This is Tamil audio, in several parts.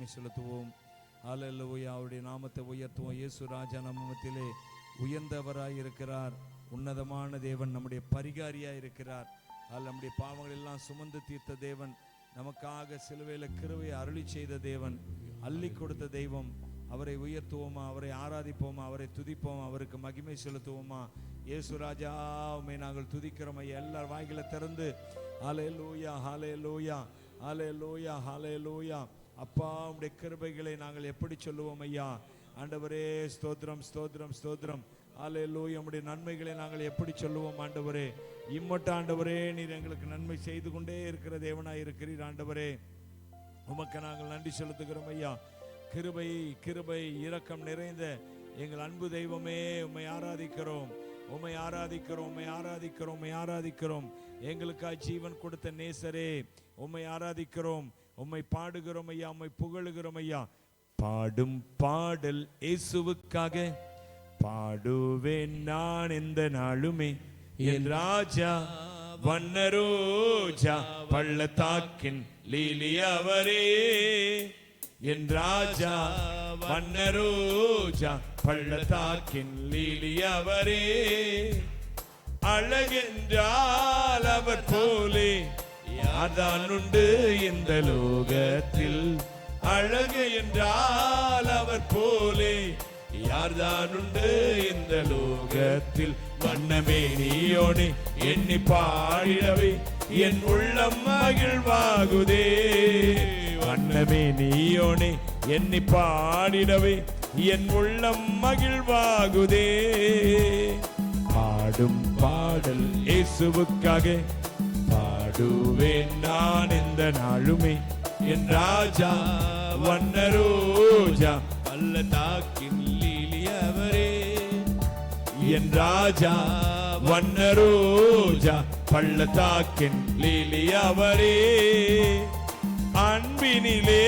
மகிமை செலுத்துவோம். ஹல்லேலூயா. அவருடைய நாமத்தை உயர்த்துவோம். இயேசு ராஜா நாமத்திலே உயர்ந்தவராய் இருக்கிறார். உன்னதமான தேவன், நம்முடைய பரிகாரியாய் இருக்கிறார். நம்முடைய பாவங்கள் எல்லாம் சுமந்து தீர்த்த தேவன், நமக்காக சிலுவையில் கிருபையை அருளி செய்த தேவன், அள்ளி கொடுத்த தெய்வம். அவரை உயர்த்துவோமா, அவரை ஆராதிப்போமா, அவரை துதிப்போமா, அவருக்கு மகிமை செலுத்துவோமா. இயேசு ராஜா உம்மை நாங்கள் துதிக்கிறோம் ஐயா. எல்லார் வாய்களை திறந்து ஹல்லேலூயா ஹல்லேலூயா ஹல்லேலூயா ஹல்லேலூயா. அப்பா, உம்முடைய கிருபைகளை நாங்கள் எப்படி சொல்லுவோம் ஐயா. ஆண்டவரே ஸ்தோத்திரம் ஸ்தோத்திரம் ஸ்தோத்திரம். ஹல்லேலூயா. உம்முடைய நன்மைகளை நாங்கள் எப்படி சொல்லுவோம் ஆண்டவரே. இம்மட்டும் ஆண்டவரே நீர் எங்களுக்கு நன்மை செய்து கொண்டே இருக்கிற தேவனாய் இருக்கிறீர் ஆண்டவரே. உமக்கு நாங்கள் நன்றி செலுத்துகிறோம் ஐயா. கிருபை கிருபை இரக்கம் நிறைந்த எங்கள் அன்பு தெய்வமே, உம்மை ஆராதிக்கிறோம், உம்மை ஆராதிக்கிறோம், உம்மை ஆராதிக்கிறோம், உம்மை ஆராதிக்கிறோம். எங்களுக்காய் ஜீவன் கொடுத்த நேசரே, உம்மை ஆராதிக்கிறோம், உம்மை பாடுகிறோம் ஐயா, உம்மை புகழுகிறோம் ஐயா. பாடும் பாடல் இயேசுவுக்காக பாடுவேன் நான் எந்த நாளுமே. என் ராஜா வண்ணரோஜா பள்ளத்தாக்கின் லீலி அவரே. என் ராஜா வண்ணரோஜா பள்ளத்தாக்கின் லீலி அவரே. அழகென்றால் அவர் போலே யார்தான் உண்டு இந்த லோகத்தில். அழகு என்றால் அவர் போலே யார்தான் உண்டு இந்த லோகத்தில். வண்ணமே நீயோனே எண்ணி பாடிடவே என் உள்ளம் மகிழ்வாகுதே. வண்ணமே நீயோனே எண்ணி பாடிடவே என் உள்ளம் மகிழ்வாகுதே. பாடும் பாடல் இயேசுவுக்காக பாடுவேன் நான் இந்த நாளுமே. என் ராஜா வண்ணரோஜா பள்ளத்தாக்கின் லீலி அவரே. என் ராஜா வண்ணரோஜா பள்ளத்தாக்கின் லீலி அவரே. அன்பினிலே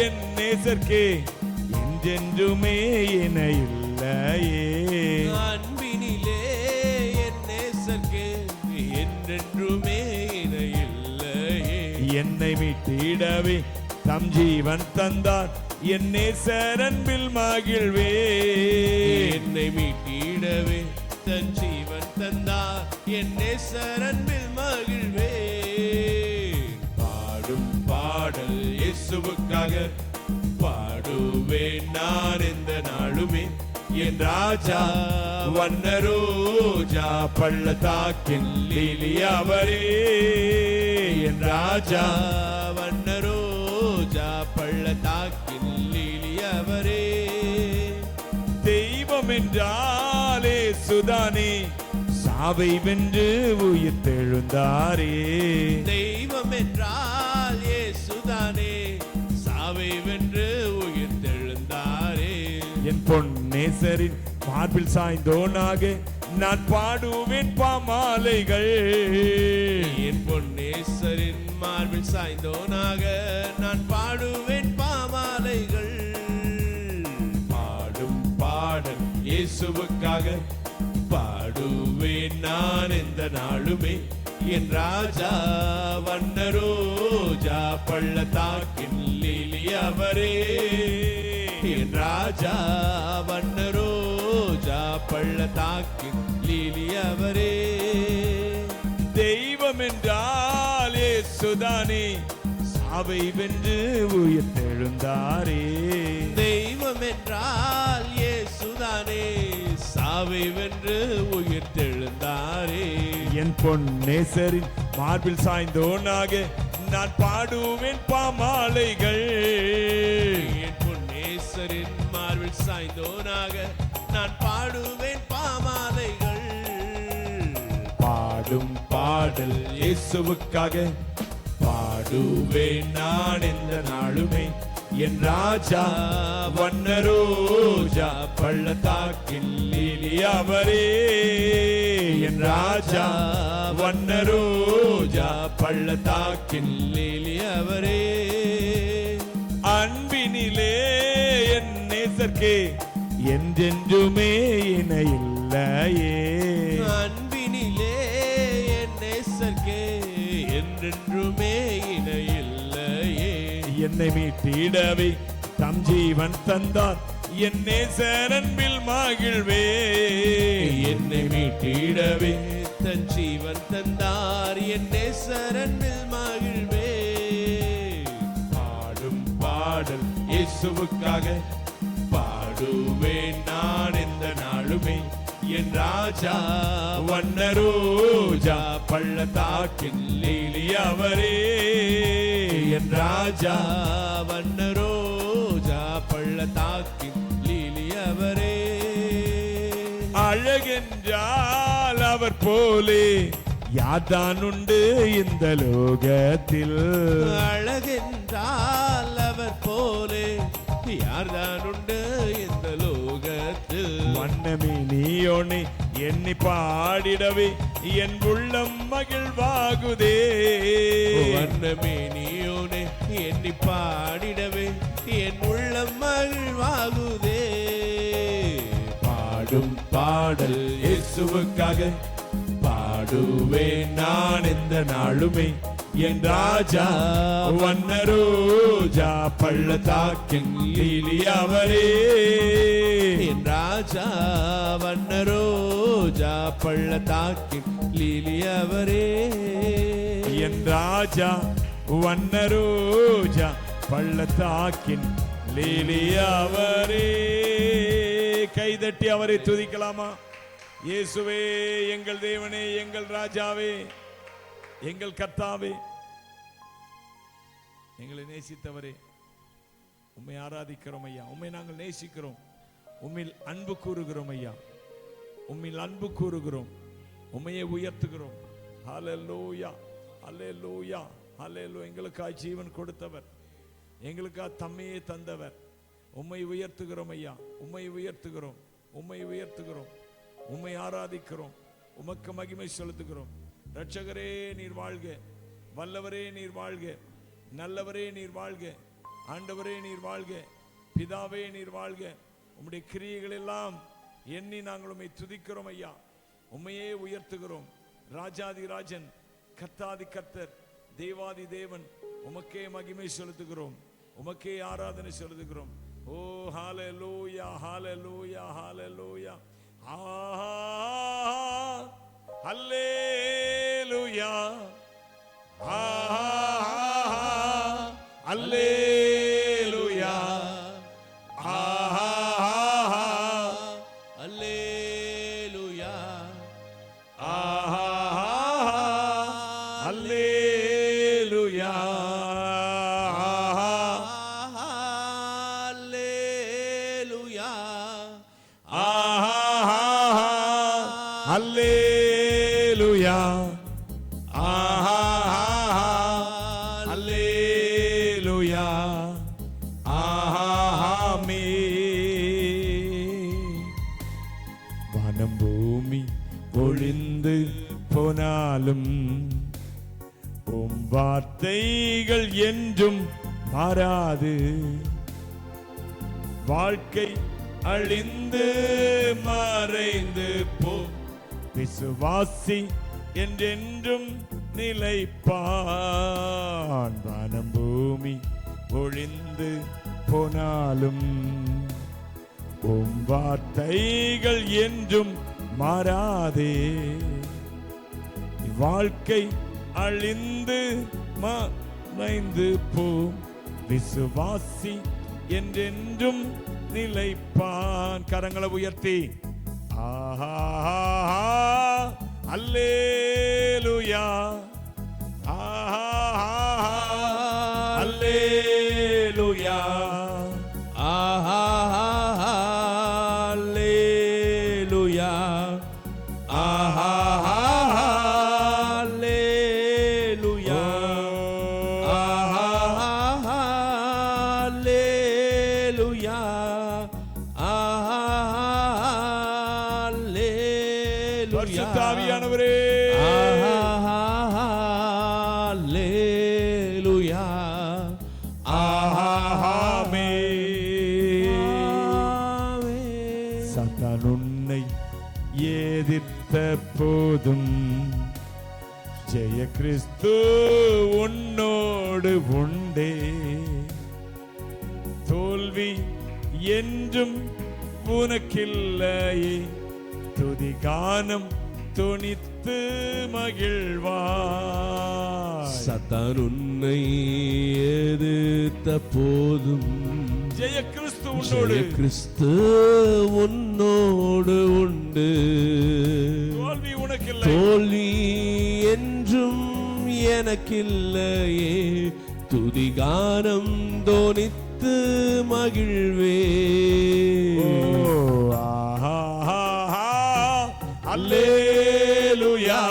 என் நேசர்க்கே என்றென்றுமே இணை இல்லையே. அன்பினிலே என் நேசர்க்கே என்றென்றுமே இணை இல்லையே. என்னை மீட்டிடவே தம் ஜீவன் தந்தார் என் நேசர் அன்பில் மகிழ்வே. என்னை மீட்டிடவே தன் ஜீவன் தந்தார் என் நேசர் அன்பில் மகிழ்வே. பாடும் பாடல் இயேசுவுக்காக பாடுவேன் நான் எந்த நாளுமே. என் ராஜா வண்ணரோஜா பள்ளத்தாக்கின் லீலி அவரே. என் ராஜா வண்ணரோஜா பள்ளத்தாக்கின் லீலி அவரே. தெய்வம் என்றாலே சுதானே சாவை வென்று உயிர் தெழுந்தாரே. தெய்வம் என்றால் இயேசுதானே சாவை வென்று உயிர் தெழுந்தாரே. என் பொன்னேசரின் மார்பில் சாய்ந்தோனாக நான் பாடுவேன் பாமாலைகள். என் பொன்னேசரின் மார்பில் சாய்ந்தோனாக நான் பாடுவேன் பாமாலைகள். பாடும் பாடல் இயேசுவுக்காக பாடுவேன் நான் எந்த நாளுமே. என் ராஜா வண்ணரோஜா பள்ளத்தாக்கின் லீலி அவரே. என் ராஜா வண்ணரோஜா பள்ளத்தாக்கின் லீலி அவரே. தெய்வம் என்றால் இயேசுதானே சாவை வென்று உயிர் தெழுந்தாரே. தெய்வம் என்றால் இயேசுதானே சாவை வென்று உயிர் தெழுந்தாரே. என் பொன்னேசரின் மார்பில் சாய்ந்தோனாக நான் பாடுவேன் பாமாலைகள். என் பொன்னேசரின் மார்பில் சாய்ந்தோனாக நான் பாடுவேன் பாமாலைகள். பாடும் பாடல் இயேசுவுக்காக பாடுவேன் நான் எந்த நாளுமே. என் ராஜா வண்ணரோஜா பள்ளத்தாக்கின் லீலி அவரே. என் ராஜா வண்ணரோஜா பள்ளத்தாக்கின் லீலி அவரே. அன்பினிலே என் நேசர்க்கே என்றென்றுமே இணை இல்லையே. அன்பினிலே என் நேசர்க்கே என்றென்றுமே இணை இல்லையே. என்னை மீட்டிடவே தம் ஜீவன் தந்தார், என் நேசர் அன்பில் மகிழ்வே. என்னை மீட்டிடவே தன் ஜீவன் தந்தார், என் நேசர் அன்பில் மகிழ்வே. பாடும் பாடல் இயேசுவுக்காக பாடுவேன் நான் எந்த நாளுமே. என் ராஜா வண்ணரோஜா பள்ளத்தாக்கின் லீலி அவரே. என் ராஜா வண்ணரோஜா பள்ளத்தாக்கின் லீலி அவரே. அழகென்றால் அவர் போலே யாதான் உண்டு இந்த லோகத்தில். அழகென்றால் அவர் போலே யார்தான் உண்டு இந்த லோகத்தில். வண்ணமே நீயோனே எண்ணி பாடிடவே என் உள்ளம் மகிழ்வாகுதே. வண்ணமே நீயோனே எண்ணி பாடிடவே என் உள்ளம் மகிழ்வாகுதே. பாடும் பாடல் இயேசுவுக்காக பாடுவேன் நான் எந்த நாளுமே. என் ராஜா வண்ணரோஜா பள்ளத்தாக்கின் லீலி அவரே. என் ராஜா வண்ணரோஜா பள்ளத்தாக்கின் லீலி அவரே. என் ராஜா வண்ணரோஜா பள்ளத்தாக்கின் லீலி அவரே. கைதட்டி அவரை துதிக்கலாமா? இயேசுவே எங்கள் தேவனே, எங்கள் ராஜாவே, எங்கள் கர்த்தாவே, எங்களை நேசித்தவரே, உம்மை ஆராதிக்கிறோம் ஐயா. உம்மை நாங்கள் நேசிக்கிறோம், உம்மில் அன்பு கூறுகிறோம் ஐயா. உம்மில் அன்பு கூறுகிறோம், உம்மையை உயர்த்துகிறோம். ஹல்லேலூயா, ஹல்லேலூயா, ஹல்லேலூயா. எங்களுக்காய் ஜீவன் கொடுத்தவர், எங்களுக்காக தம்மையே தந்தவர். உம்மை உயர்த்துகிறோம் ஐயா, உம்மை உயர்த்துகிறோம், உம்மை உயர்த்துகிறோம், உம்மை ஆராதிக்கிறோம், உமக்கு மகிமை செலுத்துகிறோம். ரட்சகரே நீர் வாழ்க, வல்லவரே நீர் வாழ்க, நல்லவரே நீர் வாழ்க, ஆண்டவரே நீர் வாழ்க, பிதாவே நீர் வாழ்க. உம்முடைய கிரியைகள் எல்லாம் எண்ணி நாங்கள் உம்மை துதிக்கிறோம் ஐயா. உம்மையே உயர்த்துகிறோம். ராஜாதி ராஜன், கர்த்தாதி கர்த்தர், தேவாதி தேவன், உமக்கே மகிமை செலுத்துகிறோம், உமக்கே ஆராதனை செலுத்துகிறோம். ஓ ஹல்லேலூயா, ஹல்லேலூயா, ஹல்லேலூயா. அல்லேலூயா, அல்லேலூயா, அல்லேலூயா, அல்லேலூயா, அல்லேலூயா, அல்லேலூயா, ஆமென். வானம் பூமி ஒழிந்து போனாலும் உம் வார்த்தைகள் என்றும் மாறாது. வாழ்க்கை அழிந்து மறைந்து போ, விசுவாசி என்றென்றும் நிலைப்பான். வானம் பூமி ஒழிந்து போனாலும் உம் வார்த்தைகள் என்றும் மாறாதே. வாழ்க்கை அழிந்து மறைந்து போம், விசுவாசி என்றென்றும் நிலைப்பான். கரங்களை உயர்த்தி ஆஹா, அல்லேலூயா, ஆஹா, அல்லேலூயா, ஆஹா, அல்லேலூயா, ஆஹா, அல்லேலூயா, ஆஹா, அல்லேலூயா, ஆஹா, அல்லேலூயா. பரிசுத்த ஆவியானவரே, அல்லேலூயா, சாத்தான் உன்னை எதிர்த்த போதும் ஜெய கிறிஸ்து உன்னோடு உண்டே. தோல்வி என்றும் உனக்கில்லையே, துதி கானம் துணித்து மகிழ்வாய். சத்தான் உன்னை எதிர்த்த போதும் ஜெய கிறிஸ்து உன்னோடு, ஜெய கிறிஸ்து உன்னோடு உண்டு. தோல்வி உனக்கில்லை, தோல்வி என்றும் எனக்கில்லையே, துதிகானம் தோனித்து மகிழ்வே. அல்லேலூயா,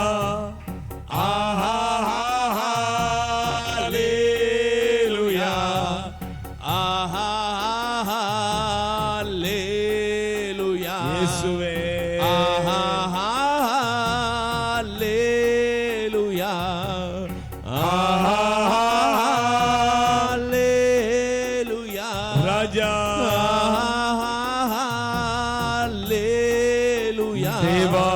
ஆஹா அல்லேலூயா, ஆஹா அல்லேலூயா, இயேசுவே ஆஹா அல்லேலூயா, ஆஹா அல்லேலூயா, ராஜா அல்லேலூயா, தேவா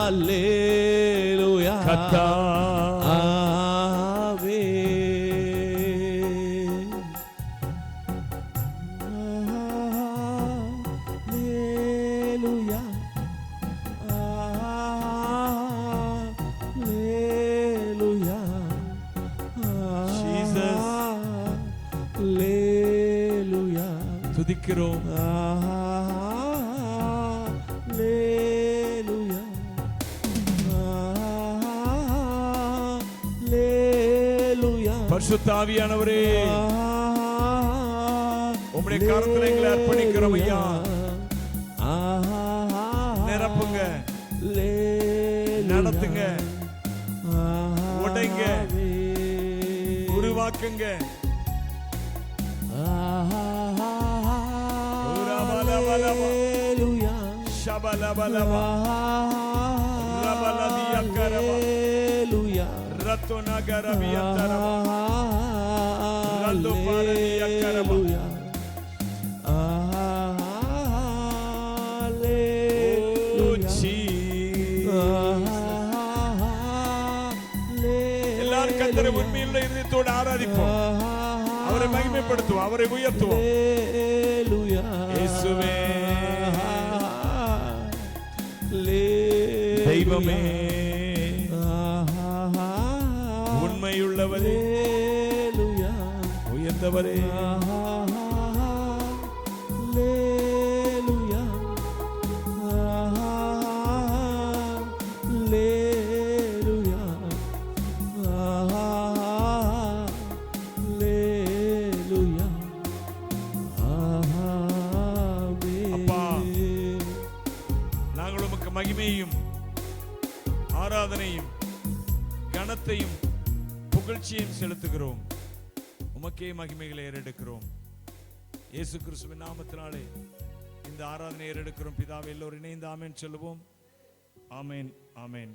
அல்லேலூயா, கர்த்தா துதிக்கிறோம். பரிசுத்த ஆவியானவரே, உம்முடைய கரத்தில் எங்களை அர்ப்பணிக்கிறோம் ஐயா. நிரப்புங்க, நடத்துங்க, உடைங்க, உருவாக்குங்க. ஷபலபலபா ரபலதியக்கரபா ரத்தோனகரபியத்தரபா ரந்தோபாரதியக்கரபா. எல்லாரும் கர்த்தரை உண்மையுள்ள இதயத்தோடு ஆராதிப்போம், அவரை மகிமைப்படுத்துவோம், அவரை உயர்த்துவோம். இயேசுவே தெய்வமே, உண்மையுள்ளவரே, உயர்ந்தவரே, மகிமையும் ஆராதனையும் கனத்தையும் புகழ்ச்சியையும் செலுத்துகிறோம். உமக்கே மகிமைகளை ஏறெடுக்கிறோம். இயேசு கிறிஸ்துவின் நாமத்தினாலே இந்த ஆராதனை ஏறெடுக்கிறோம் பிதாவே. எல்லோரும் இணைந்து ஆமென் சொல்லுவோம். ஆமென், ஆமென்.